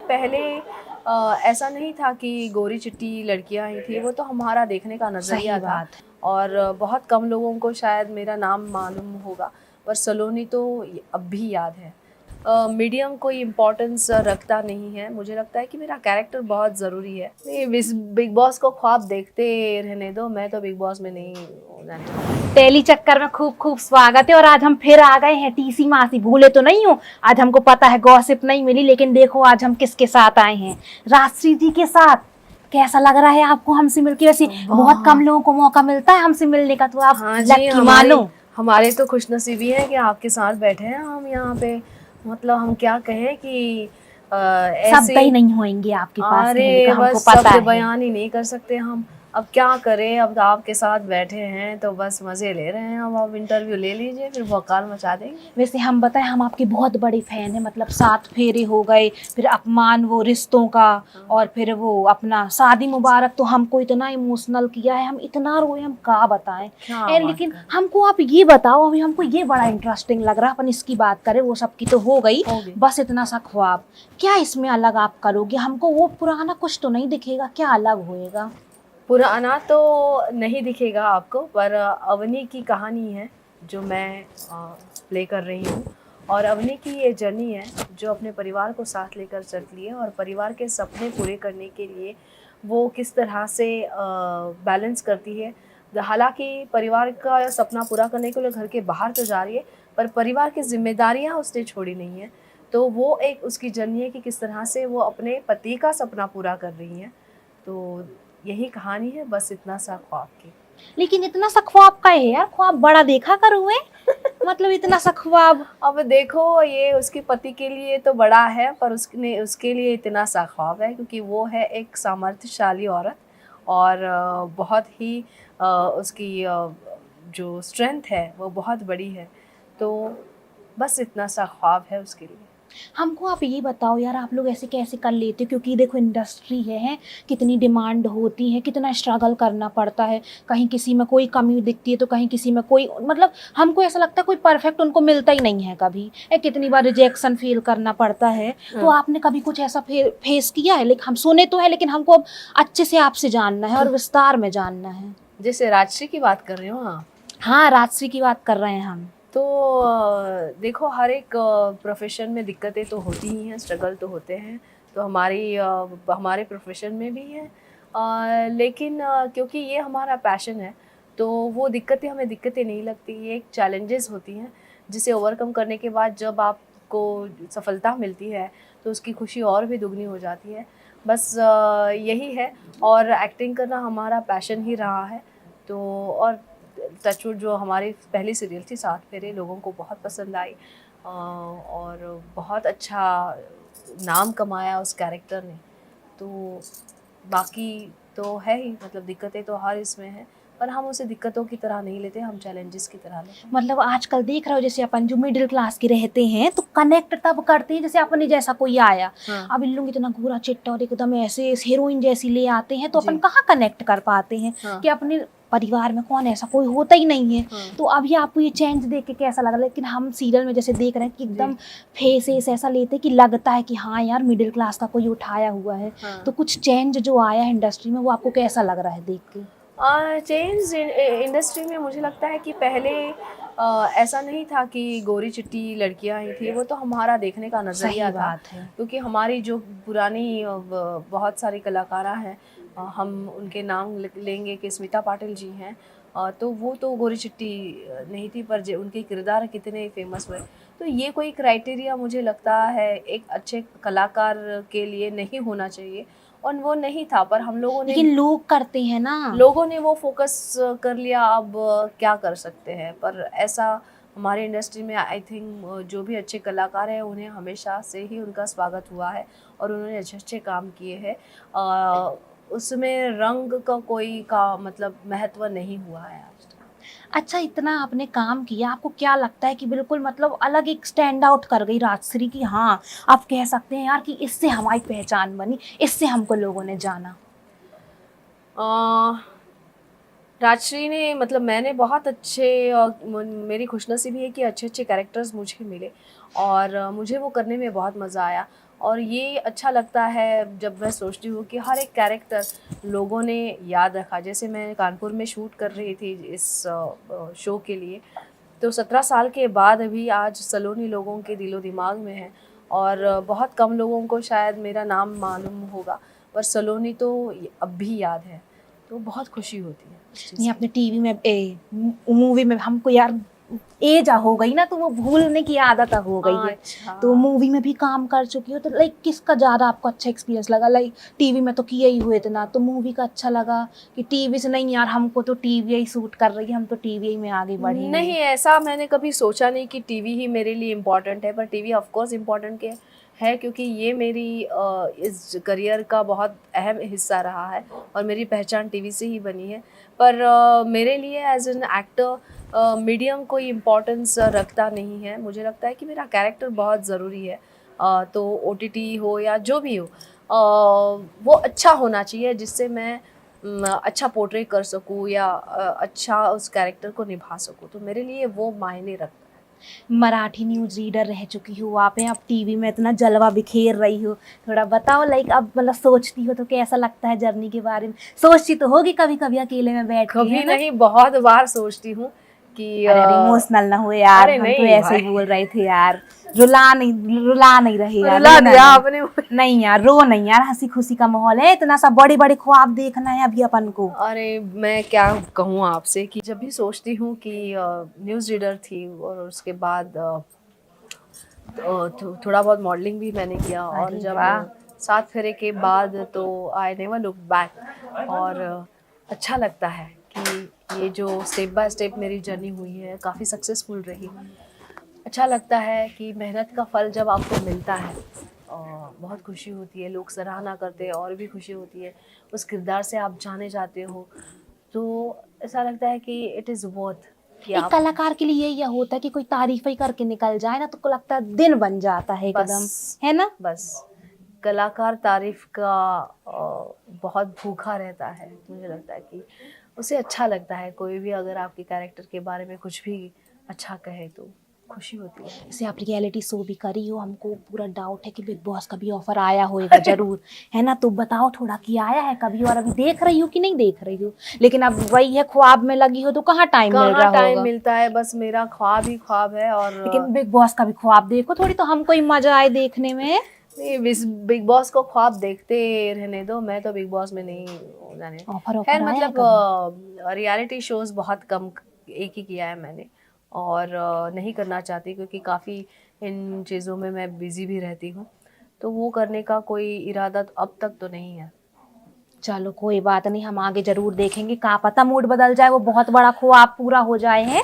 पहले ऐसा नहीं था कि गोरी चिट्टी लड़कियां ही थी, वो तो हमारा देखने का नज़रिया था। और बहुत कम लोगों को शायद मेरा नाम मालूम होगा, पर सलोनी तो अब भी याद है। मीडियम कोई इम्पोर्टेंस रखता नहीं है, मुझे लगता है कि मेरा कैरेक्टर बहुत ज़रूरी है। नहीं, बिग बॉस को ख्वाब देखते रहने दो, मैं तो बिग बॉस में नहीं जाने दूंगी। टेली चक्कर में खूब खूब स्वागत है। और आज हम फिर आ गए हैं। टीसी मासी भूले तो नहीं हो? आज हमको पता है गॉसिप नहीं मिली, लेकिन देखो आज हम किसके साथ आए हैं, राजश्री जी के साथ। कैसा लग रहा है आपको हमसे मिलके? वैसे बहुत कम लोगों को मौका मिलता है हमसे मिलने का, तो आप हाँ जी, लकी मानो। हमारे तो खुशनसीबी है कि आपके साथ बैठे हैं हम यहाँ पे। मतलब हम क्या कहें कि शब्द ऐसे, ही नहीं होंगे आपके पास कहने का, अरे हमको बस पता शब्द है। बयान ही नहीं कर सकते हम। अब क्या करें, अब आपके साथ बैठे हैं तो बस मज़े ले रहे हैं हम। अब इंटरव्यू ले लीजिए, फिर बवाल मचा देंगे। वैसे हम बताएं, हम आपके बहुत बड़े फैन हैं। मतलब 7 फेरे हो गए, फिर अपमान वो रिश्तों का, और फिर वो अपना शादी मुबारक, तो हमको इतना इमोशनल किया है, हम इतना रोए, हम क्या बताएं। क्या बात लेकिन कर, हमको आप ये बताओ, अभी हमको ये बड़ा इंटरेस्टिंग लग रहा है। अपन इसकी बात करें, वो सबकी तो हो गई, हो गए। बस इतना सा ख्वाब, क्या इसमें अलग आप करोगे? हमको वो पुराना कुछ तो नहीं दिखेगा, क्या अलग होएगा? पुराना तो नहीं दिखेगा आपको, पर अवनी की कहानी है जो मैं प्ले कर रही हूँ। और अवनी की ये जर्नी है जो अपने परिवार को साथ लेकर चलती है, और परिवार के सपने पूरे करने के लिए वो किस तरह से बैलेंस करती है। हालांकि परिवार का सपना पूरा करने के लिए घर के बाहर तो जा रही है, पर परिवार की जिम्मेदारियां उसने छोड़ी नहीं है। तो वो एक उसकी जर्नी है कि किस तरह से वो अपने पति का सपना पूरा कर रही हैं। तो यही कहानी है, बस इतना सा ख्वाब की। लेकिन इतना सा ख्वाब का है यार, ख्वाब बड़ा देखा करो है। मतलब इतना सा ख्वाब। अब देखो, ये उसके पति के लिए तो बड़ा है, पर उसके लिए इतना सा ख्वाब है क्योंकि वो है एक सामर्थ्यशाली औरत। और बहुत ही उसकी जो स्ट्रेंथ है वो बहुत बड़ी है। तो बस इतना सा ख्वाब है उसके लिए। हमको आप ये बताओ यार, आप लोग ऐसे कैसे कर लेते हो? क्योंकि देखो इंडस्ट्री है, कितनी डिमांड होती है, कितना स्ट्रगल करना पड़ता है। कहीं किसी में कोई कमी दिखती है तो कहीं किसी में कोई, मतलब हमको ऐसा लगता है कोई परफेक्ट उनको मिलता ही नहीं है कभी। कितनी बार रिजेक्शन फील करना पड़ता है। तो आपने कभी कुछ ऐसा फेस किया है? लेकिन हम सुने तो है, लेकिन हमको अब अच्छे से आपसे जानना है और विस्तार में जानना है। जैसे राजश्री की बात कर रहे हो? हाँ, हाँ, राजश्री की बात कर रहे हैं हम। तो देखो, हर एक प्रोफेशन में दिक्कतें तो होती ही हैं, स्ट्रगल तो होते हैं। तो हमारे प्रोफेशन में भी है। लेकिन क्योंकि ये हमारा पैशन है, तो वो दिक्कतें हमें दिक्कतें नहीं लगती। ये एक चैलेंजेस होती हैं जिसे ओवरकम करने के बाद जब आपको सफलता मिलती है तो उसकी खुशी और भी दुगनी हो जाती है। बस यही है। और एक्टिंग करना हमारा पैशन ही रहा है। तो और टचवुड, जो हमारी पहली सीरियल थी 7 फेरे, लोगों को बहुत पसंद आई। और बहुत अच्छा नाम कमाया उस कैरेक्टर ने। तो बाकी तो है ही, मतलब दिक्कतें तो हर इसमें हैं, पर हम उसे दिक्कतों की तरह नहीं लेते, हम चैलेंजेस की तरह लेते हैं। मतलब आजकल देख रहे हो, जैसे अपन जो मिडिल क्लास के रहते हैं तो कनेक्ट तब करते हैं जैसे अपने जैसा कोई आया। हाँ। अब इन लोग इतना गोरा चिट्टा और एकदम ऐसे हीरोइन जैसी ले आते हैं, तो अपन जी। कहाँ कनेक्ट कर पाते हैं? हाँ। कि अपने परिवार में कौन ऐसा कोई होता ही नहीं है। हाँ। तो अभी आपको ये चेंज देख के कैसा लगा? लेकिन हम सीरियल में जैसे देख रहे हैं कि एकदम फेस ऐसा लेते हैं कि लगता है कि हाँ यार मिडिल क्लास का कोई उठाया हुआ है। हाँ। तो कुछ चेंज जो आया है इंडस्ट्री में, वो आपको कैसा लग रहा है देख के? चेंज इंडस्ट्री में मुझे लगता है कि पहले ऐसा नहीं था कि गोरी चिट्टी लड़कियां ही थी, वो तो हमारा देखने का नज़रिया था। बात है। क्योंकि हमारी जो पुरानी बहुत सारी कलाकारा हैं, हम उनके नाम लेंगे कि स्मिता पाटिल जी हैं। तो वो तो गोरी चिट्टी नहीं थी, पर उनके किरदार कितने फेमस हुए। तो ये कोई क्राइटेरिया मुझे लगता है एक अच्छे कलाकार के लिए नहीं होना चाहिए, और वो नहीं था। पर हम लोगों ने, लेकिन लोग करते हैं ना। लोगों ने वो फोकस कर लिया। अब क्या कर सकते हैं, पर ऐसा हमारे इंडस्ट्री में आई थिंक जो भी अच्छे कलाकार हैं उन्हें हमेशा से ही उनका स्वागत हुआ है, और उन्होंने अच्छे अच्छे काम किए हैं। उसमें रंग का कोई मतलब महत्व नहीं हुआ है आज तक। अच्छा, इतना आपने काम किया, आपको क्या लगता है कि बिल्कुल मतलब अलग एक स्टैंड आउट कर गई राजश्री की? हाँ, आप कह सकते हैं यार कि इससे हमारी पहचान बनी, इससे हमको लोगों ने जाना। अ, राजश्री ने, मतलब मैंने बहुत अच्छे मेरी खुशनसीबी है कि अच्छे अच्छे कैरेक्टर्स मुझे मिले, और मुझे वो करने में बहुत मज़ा आया। और ये अच्छा लगता है जब मैं सोचती हूँ कि हर एक कैरेक्टर लोगों ने याद रखा। जैसे मैं कानपुर में शूट कर रही थी इस शो के लिए, तो 17 साल के बाद अभी आज सलोनी लोगों के दिलो दिमाग में है, और बहुत कम लोगों को शायद मेरा नाम मालूम होगा, पर सलोनी तो अब भी याद है। तो बहुत खुशी होती है इस चीज़ नहीं से। आपने टीवी में मूवी में हमको यार एज हो गई ना, तो वो भूलने की आदत हो गई है। अच्छा। तो मूवी में भी काम कर चुकी हो, तो लाइक किसका ज़्यादा आपको अच्छा एक्सपीरियंस लगा? लाइक टीवी में तो किया ही हुए इतना, तो मूवी का अच्छा लगा कि टीवी से? नहीं यार हमको तो टीवी ही सूट कर रही है, हम तो टीवी में आगे बढ़ेंगे। नहीं, ऐसा मैंने कभी सोचा नहीं कि टीवी ही मेरे लिए इम्पोर्टेंट है, पर टीवी ऑफ कोर्स इम्पोर्टेंट के है, क्योंकि ये मेरी इस करियर का बहुत अहम हिस्सा रहा है और मेरी पहचान टीवी से ही बनी है। पर मेरे लिए एज एन एक्टर मीडियम कोई इम्पोर्टेंस रखता नहीं है। मुझे लगता है कि मेरा कैरेक्टर बहुत ज़रूरी है। तो ओटीटी हो या जो भी हो, वो अच्छा होना चाहिए, जिससे मैं अच्छा पोर्ट्रे कर सकूँ या अच्छा उस कैरेक्टर को निभा सकूँ। तो मेरे लिए वो मायने रखता है। मराठी न्यूज़ रीडर रह चुकी हो आप हैं, अब टीवी में इतना जलवा बिखेर रही हो, थोड़ा बताओ लाइक अब मतलब सोचती हो तो कैसा लगता है जर्नी के बारे में? सोचती तो होगी कभी कभी अकेले में बैठ के, कभी है ना? नहीं, बहुत बार सोचती हूँ कि अरे अरे इमोशनल ना हुए यार, अरे हम तो नहीं ऐसे ही भाई, बोल रहे थे यार। रुला नहीं रहे यार, रुला रोना दिया नहीं। आपने मुझे। नहीं यार रो नहीं यार, हंसी खुशी का माहौल है, इतना सा बड़े बड़े ख्वाब देखना है अभी अपन को। अरे मैं क्या कहूँ आपसे कि जब भी सोचती हूँ कि न्यूज़ रीडर थी और उसके बाद थोड़ा बहुत मॉडलिंग भी मैंने किया, और अरे जब वाह। 7 फेरे के बाद तो आई नेवर लुक बैक। और अच्छा लगता है कि ये जो स्टेप बाय स्टेप मेरी जर्नी हुई है काफ़ी सक्सेसफुल रही। अच्छा लगता है कि मेहनत का फल जब आपको मिलता है, बहुत खुशी होती है, लोग सराहना करते हैं और भी खुशी होती है। उस किरदार से आप जाने जाते हो, तो ऐसा लगता है कि इट इज़ वर्थ कि एक आप कलाकार के लिए यही होता है कि कोई तारीफ ही करके निकल जाए ना, तो लगता है दिन बन जाता है एकदम, बस है ना? बस कलाकार तारीफ का बहुत भूखा रहता है। मुझे लगता है कि उसे अच्छा लगता है, कोई भी अगर आपके कैरेक्टर के बारे में कुछ भी अच्छा कहे तो खुशी होती है। जैसे आप रियलिटी शो भी करी हो, हमको पूरा डाउट है कि बिग बॉस का भी ऑफर आया होगा जरूर, है ना? तो बताओ थोड़ा कि आया है कभी, और अभी देख रही हो कि नहीं देख रही हो? लेकिन अब वही है, ख्वाब में लगी हो तो कहाँ टाइम मिल कहाँ रहा टाइम होगा। मिलता है, बस मेरा ख्वाब ही ख्वाब है। और लेकिन बिग बॉस का भी ख्वाब देखो थोड़ी, तो हमको ही मजा आए देखने में। नहीं, बिग बॉस को ख्वाब देखते रहने दो, मैं तो बिग बॉस में नहीं जाने। ऑफर खैर ऑफर आया है मतलब कभी? रियलिटी शोज बहुत कम, एक ही किया है मैंने, और नहीं करना चाहती क्योंकि काफ़ी इन चीज़ों में मैं बिज़ी भी रहती हूँ, तो वो करने का कोई इरादा तो अब तक तो नहीं है। चलो कोई बात नहीं, हम आगे जरूर देखेंगे, कहाँ पता मूड बदल जाए, वो बहुत बड़ा ख्वाब पूरा हो जाए है।